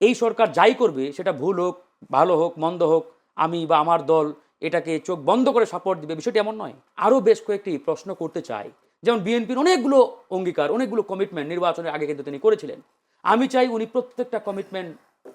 এই সরকার যাই করবে সেটা ভুল হোক, ভালো হোক, মন্দ হোক, আমি বা আমার দল এটাকে চোখ বন্ধ করে সাপোর্ট দিবে, বিষয়টি এমন নয়। আরও বেশ কয়েকটি প্রশ্ন করতে চাই। যেমন বিএনপির অনেকগুলো অঙ্গীকার, অনেকগুলো কমিটমেন্ট নির্বাচনের আগে কিন্তু তিনি করেছিলেন। আমি চাই উনি প্রত্যেকটা কমিটমেন্ট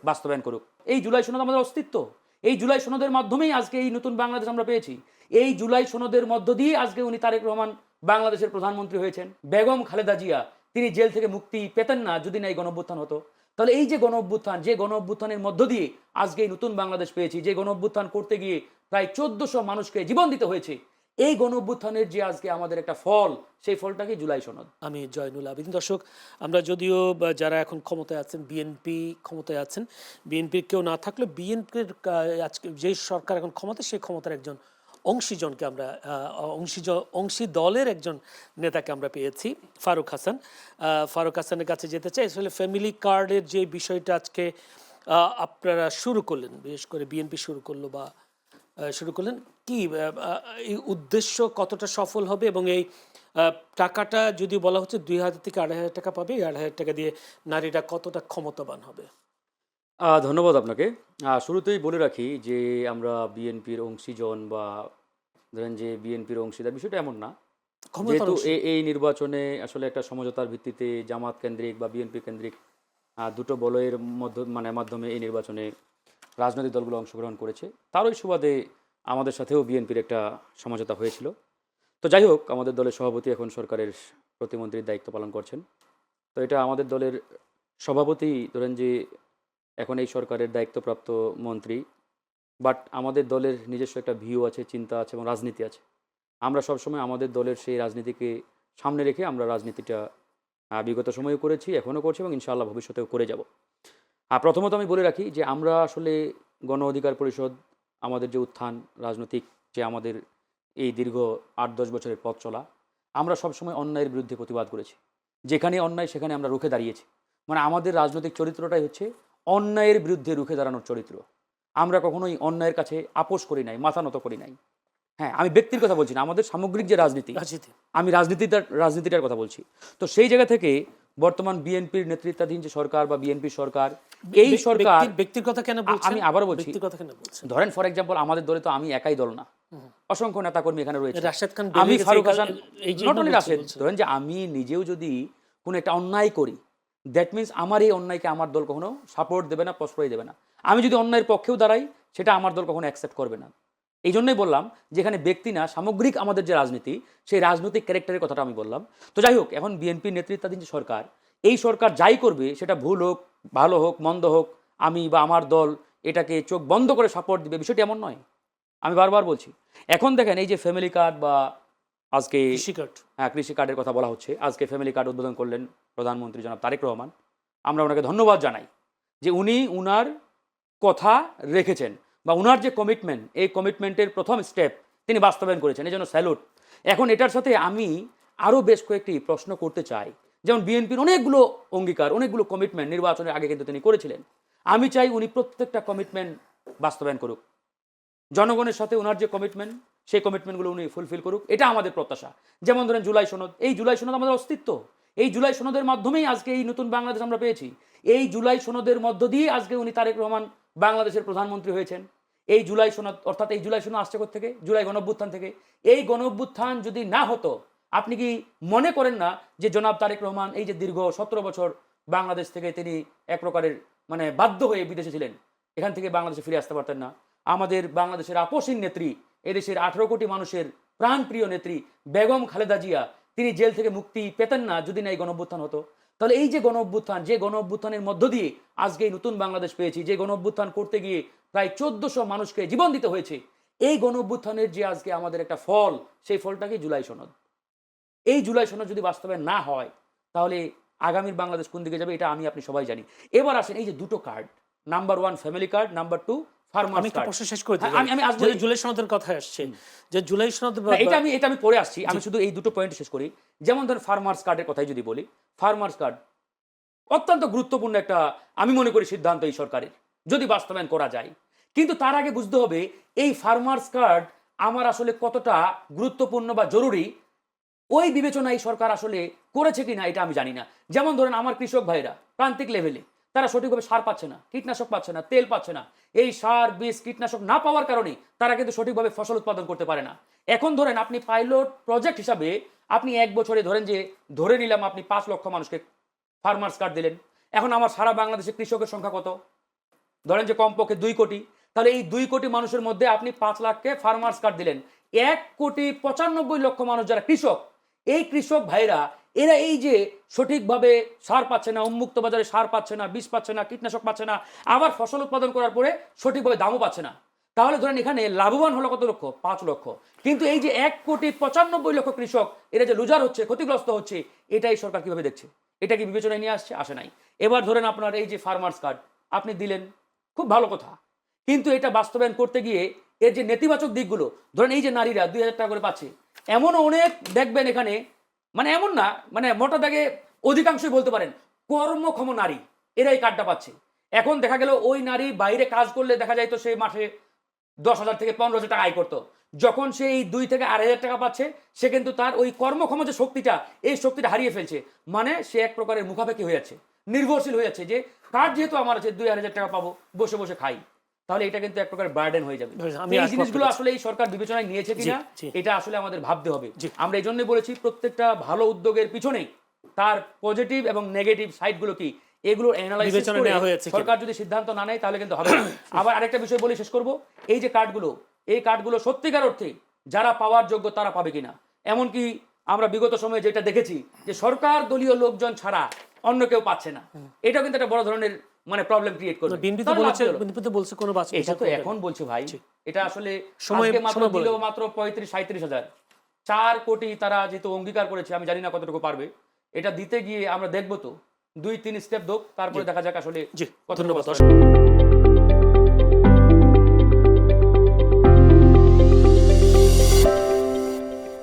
বাস্তবায়ন করুক। এই জুলাই সনদ আমাদের অস্তিত্ব। এই জুলাই সনদের মাধ্যমেই আজকে এই নতুন বাংলাদেশ আমরা পেয়েছি। এই জুলাই সনদের মধ্য দিয়ে আজকে উনি তারেক রহমান বাংলাদেশের প্রধানমন্ত্রী হয়েছেন। বেগম খালেদা জিয়া তিনি জেল থেকে মুক্তি পেতেন না যদি না এই গণঅভ্যুত্থান হতো। তাহলে এই যে গণঅভ্যুত্থান, যে গণঅভ্যুত্থানের মধ্য দিয়ে আজকে এই নতুন বাংলাদেশ পেয়েছি, যে গণঅভ্যুত্থান করতে গিয়ে প্রায় 1400 মানুষকে জীবন দিতে হয়েছে, এই গণঅভ্যুত্থানের যে আজকে আমাদের একটা ফল, সেই ফলটাকে জুলাই সনদ। আমি জয়নুল আবেদিন। দর্শক, আমরা যদিও যারা এখন ক্ষমতায় আছেন, বিএনপি ক্ষমতায় আছেন, বিএনপির কেউ না থাকলে বিএনপির আজকে যে সরকার এখন ক্ষমতা, সেই ক্ষমতার একজন অংশীজনকে আমরা অংশী দলের একজন নেতাকে আমরা পেয়েছি, ফারুক হাসান। ফারুক হাসানের কাছে যেতে চাই। আসলে ফ্যামিলি কার্ডের যে বিষয়টা আজকে আপনারা শুরু করলেন, বিশেষ করে বিএনপি শুরু করলো বা শুরু করলেন, কি এই উদ্দেশ্য কতটা সফল হবে? এবং এই টাকাটা যদি বলা হচ্ছে 2000 থেকে 2500 টাকা পাবে, 2500 টাকা দিয়ে নারীরা কতটা ক্ষমতাবান হবে? ধন্যবাদ আপনাকে। শুরুতেই বলে রাখি যে আমরা বিএনপির অংশীজন বা ধরেন যে বিএনপির অংশীদার, বিষয়টা এমন না। ক্ষমতার যেহেতু অংশ। এই নির্বাচনে আসলে একটা সমঝোতার ভিত্তিতে জামাত কেন্দ্রিক বা বিএনপি কেন্দ্রিক দুটো বলয়ের মাধ্যমে এই নির্বাচনে রাজনৈতিক দলগুলো অংশগ্রহণ করেছে। তারই সুবাদে আমাদের সাথেও বিএনপির একটা সমঝোতা হয়েছিল। তো যাই হোক, আমাদের দলের সভাপতি এখন সরকারের প্রতিমন্ত্রীর দায়িত্ব পালন করছেন। তো এটা আমাদের দলের সভাপতি ধরেন যে এখন এই সরকারের দায়িত্বপ্রাপ্ত মন্ত্রী। বাট আমাদের দলের নিজস্ব একটা ভিউ আছে, চিন্তা আছে এবং রাজনীতি আছে। আমরা সবসময় আমাদের দলের সেই রাজনীতিকে সামনে রেখে আমরা রাজনীতিটা বিগত সময়েও করেছি, এখনও করছি এবং ইনশাআল্লাহ ভবিষ্যতেও করে যাব। প্রথমত আমি বলে রাখি যে আমরা আসলে গণ অধিকার পরিষদ, আমাদের যে উত্থান রাজনৈতিক, যে আমাদের এই দীর্ঘ 8-10 বছরের পথ চলা, আমরা সবসময় অন্যায়ের বিরুদ্ধে প্রতিবাদ করেছি। যেখানে অন্যায় সেখানে আমরা রুখে দাঁড়িয়েছি। মানে আমাদের রাজনৈতিক চরিত্রটাই হচ্ছে অন্যায়ের বিরুদ্ধে রুখে দাঁড়ানোর চরিত্র। আমরা কখনোই অন্যায়ের কাছে আপোষ করি নাই, মাথা নত করি নাই। হ্যাঁ, আমি ব্যক্তির কথা বলছি না, আমাদের সামগ্রিক যে রাজনীতি, রাজনীতি। আমি রাজনীতিটার কথা বলছি। তো সেই জায়গা থেকে বর্তমান বিএনপির নেতৃত্বাধীন যে সরকার বা বিএনপি সরকার, এই সরকার, ব্যক্তির কথা কেন বলছেন? আমি আবারও বলছি, ব্যক্তির কথা কেন বলছেন? ধরেন ফর এক্সাম্পল আমাদের দলে তো আমি একাই দল না, অসংখ্য নেতাকর্মী এখানে রয়েছে। রাশেদ খান আমি ফারুক হাসান, এই নট অনলি রাশেদ, ধরেন যে আমি নিজেও যদি কোনো একটা অন্যায় করি, দ্যাট মিনস আমার এই অন্যায়কে আমার দল কখনো সাপোর্ট দেবে না, প্রশ্রয় দেবে না। আমি যদি অন্যায়ের পক্ষেও দাঁড়াই, সেটা আমার দল কখনো অ্যাকসেপ্ট করবে না। এই জন্যই বললাম যেখানে ব্যক্তি না, সামগ্রিক আমাদের যে রাজনীতি, সেই রাজনৈতিক ক্যারেক্টারের কথাটা আমি বললাম। তো যাই হোক, এখন বিএনপির নেতৃত্বাধীন যে সরকার, এই সরকার যাই করবে সেটা ভুল হোক, ভালো হোক, মন্দ হোক, আমি বা আমার দল এটাকে চোখ বন্ধ করে সাপোর্ট দিবে, বিষয়টি এমন নয়। আমি বারবার বলছি, এখন দেখেন এই যে ফ্যামিলি কার্ড বা আজকে কৃষি কার্ড, হ্যাঁ কৃষি কার্ডের কথা বলা হচ্ছে, আজকে ফ্যামিলি কার্ড উদ্বোধন করলেন প্রধানমন্ত্রী জনাব তারেক রহমান। আমরা ওনাকে ধন্যবাদ জানাই যে উনি উনার কথা রেখেছেন বা উনার যে কমিটমেন্ট, এই কমিটমেন্টের প্রথম স্টেপ তিনি বাস্তবায়ন করেছেন, এই জন্য স্যালুট। এখন এটার সাথে আমি আরও বেশ কয়েকটি প্রশ্ন করতে চাই। যেমন বিএনপির অনেকগুলো অঙ্গীকার, অনেকগুলো কমিটমেন্ট নির্বাচনের আগে কিন্তু তিনি করেছিলেন। আমি চাই উনি প্রত্যেকটা কমিটমেন্ট বাস্তবায়ন করুক। জনগণের সাথে ওনার যে কমিটমেন্ট, সেই কমিটমেন্টগুলো উনি ফুলফিল করুক, এটা আমাদের প্রত্যাশা। যেমন ধরেন জুলাই সনদ, এই জুলাই সনদ আমাদের অস্তিত্ব। এই জুলাই সনদের মাধ্যমেই আজকে এই নতুন বাংলাদেশ আমরা পেয়েছি। এই জুলাই সনদের মধ্য দিয়ে আজকে উনি তারেক রহমান বাংলাদেশের প্রধানমন্ত্রী হয়েছেন। এই জুলাই সনদ, অর্থাৎ এই জুলাই সনদ আসছে থেকে জুলাই গণঅভ্যুত্থান থেকে। এই গণঅভ্যুত্থান যদি না হতো, আপনি কি মনে করেন না যে জনাব তারেক রহমান এই যে দীর্ঘ 17 বছর বাংলাদেশ থেকে তিনি এক প্রকারের বাধ্য হয়ে বিদেশে ছিলেন, এখান থেকে বাংলাদেশে ফিরে আসতে পারতেন না? আমাদের বাংলাদেশের আপসীন নেত্রী, এদেশের 18 কোটি মানুষের প্রাণপ্রিয় নেত্রী বেগম খালেদা জিয়া, তিনি জেল থেকে মুক্তি পেতেন না যদি না এই গণঅভ্যুত্থান হতো। তাহলে এই যে গণঅভ্যুত্থান, যে গণঅভ্যুত্থানের মধ্য দিয়ে আজকে এই নতুন বাংলাদেশ পেয়েছি, যে গণঅভ্যুত্থান করতে গিয়ে প্রায় 1400 মানুষকে জীবন দিতে হয়েছে, এই গণঅভ্যুত্থানের যে আজকে আমাদের একটা ফল, সেই ফলটাকে জুলাই সনদ। এই জুলাই সনদ যদি বাস্তবায়ন না হয়, তাহলে আগামীর বাংলাদেশ কোন দিকে যাবে এটা আমি আপনি সবাই জানি। এবার আসেন এই যে দুটো card, number 1 family card, number 2 farmers আমি একটা কার্ড। প্রশ্ন শেষ করে দিই। আমি আসবো যে জুলাই সনদের কথা আসছে, যে জুলাই সনদ এটা আমি পরে আসছি। আমি শুধু এই দুটো পয়েন্ট শেষ করি। যেমন ধরেন ফার্মার্স কার্ডের কথাই যদি বলি, ফার্মার্স কার্ড অত্যন্ত গুরুত্বপূর্ণ একটা, আমি মনে করি, সিদ্ধান্ত এই সরকারের, যদি বাস্তবায়ন করা যায়। কিন্তু তার আগে বুঝতে হবে এই ফার্মার্স কার্ড আমার আসলে কতটা গুরুত্বপূর্ণ বা জরুরি, ওই বিবেচনা এই সরকার আসলে করেছে কিনা এটা আমি জানি না। যেমন ধরেন আমার কৃষক ভাইরা প্রান্তিক লেভেলে, তারা সঠিকভাবে সার পাচ্ছে না, কীটনাশক পাচ্ছে না, তেল পাচ্ছে না। এই সার, বীজ, কীটনাশক না পাওয়ার কারণে তারা কিন্তু সঠিকভাবে ফসল উৎপাদন করতে পারে না। এখন ধরেন আপনি পাইলট প্রজেক্ট হিসাবে আপনি 1 বছরে ধরে নিলাম আপনি 5 লক্ষ মানুষকে ফার্মার্স কার্ড দিলেন। এখন আমার সারা বাংলাদেশে কৃষকের সংখ্যা কত? ধরেন যে কমপক্ষে 2 কোটি। তাহলে এই 2 কোটি মানুষের মধ্যে আপনি 5 লাখকে ফার্মার্স কার্ড দিলেন। 1,95,00,000 মানুষ যারা কৃষক, এই কৃষক ভাইরা এরা এই যে সঠিকভাবে সার পাচ্ছে না, উন্মুক্ত বাজারে সার পাচ্ছে না, বীজ পাচ্ছে না, কীটনাশক পাচ্ছে না, আবার ফসল উৎপাদন করার পরে সঠিকভাবে দামও পাচ্ছে না। তাহলে ধরেন এখানে লাভবান হলো কত লক্ষ? 5 লক্ষ। কিন্তু এই যে 1,95,00,000 কৃষক এরা যে লুজার হচ্ছে, ক্ষতিগ্রস্ত হচ্ছে, এটাই সরকার কিভাবে দেখছে? এটা কি বিবেচনায় নিয়ে আসে নাই? এবার ধরেন আপনার এই যে ফার্মার্স কার্ড আপনি দিলেন, খুব ভালো কথা, কিন্তু এটা বাস্তবায়ন করতে গিয়ে এর যে নেতিবাচক দিকগুলো, ধরেন এই যে নারীরা 2,000 টাকা করে পাচ্ছে, এমনও অনেক দেখবেন এখানে, মানে এমন না, মানে মোটা দাগে অধিকাংশই বলতে পারেন কর্মক্ষম নারী এরা এই কার্ডটা পাচ্ছে। এখন দেখা গেল ওই নারী বাইরে কাজ করলে দেখা যায় তো সে মাসে 10,000 থেকে 15,000 টাকা আয় করতো। যখন সে এই 2 থেকে 2,500 টাকা পাচ্ছে, সে কিন্তু তার ওই কর্মক্ষম যে শক্তিটা, এই শক্তিটা হারিয়ে ফেলছে। মানে সে এক প্রকারের মুখাপেক্ষী হয়ে যাচ্ছে, নির্ভরশীল হয়ে যাচ্ছে যে কার্ড যেহেতু আমার আছে 2,000 টাকা পাবো, বসে বসে খাই। তাহলে এটা কিন্তু এক প্রকার বার্ডেন হয়ে যাবে। এই জিনিসগুলো আসলে এই সরকার বিবেচনায় নিয়েছে কিনা এটা আসলে আমাদের ভাবতে হবে। আমরা এই জন্যই বলেছি প্রত্যেকটা ভালো উদ্যোগের পিছনেই তার পজিটিভ এবং নেগেটিভ সাইডগুলো কি এগুলো অ্যানালাইসিস করে সরকার যদি সিদ্ধান্ত না নেয় তাহলে কিন্তু হবে না। আবার আরেকটা বিষয় বলে শেষ করব, এই যে কার্ডগুলো, এই কার্ডগুলো সত্যিকার অর্থে যারা পাওয়ার যোগ্য তারা পাবে কিনা। এমনকি আমরা বিগত সময়ে যেটা দেখেছি যে সরকার দলীয় লোকজন ছাড়া অন্য কেউ পাচ্ছে না, এটাও কিন্তু একটা বড় ধরনের মানে প্রবলেম ক্রিয়েট করবে। বিএনপি তো বলছে কোনো বাস এটা তো এখন বলছে ভাই, এটা আসলে আজকে মাত্র দিল মাত্র 35-37 হাজার, 4 কোটি তারা যেহেতু অঙ্গীকার করেছে, আমি জানি না কতটুকু পারবে। এটা দিতে গিয়ে আমরা দেখবো তো 2-3 স্টেপ দোক, তারপরে দেখা যাক আসলে কত। ধন্যবাদ।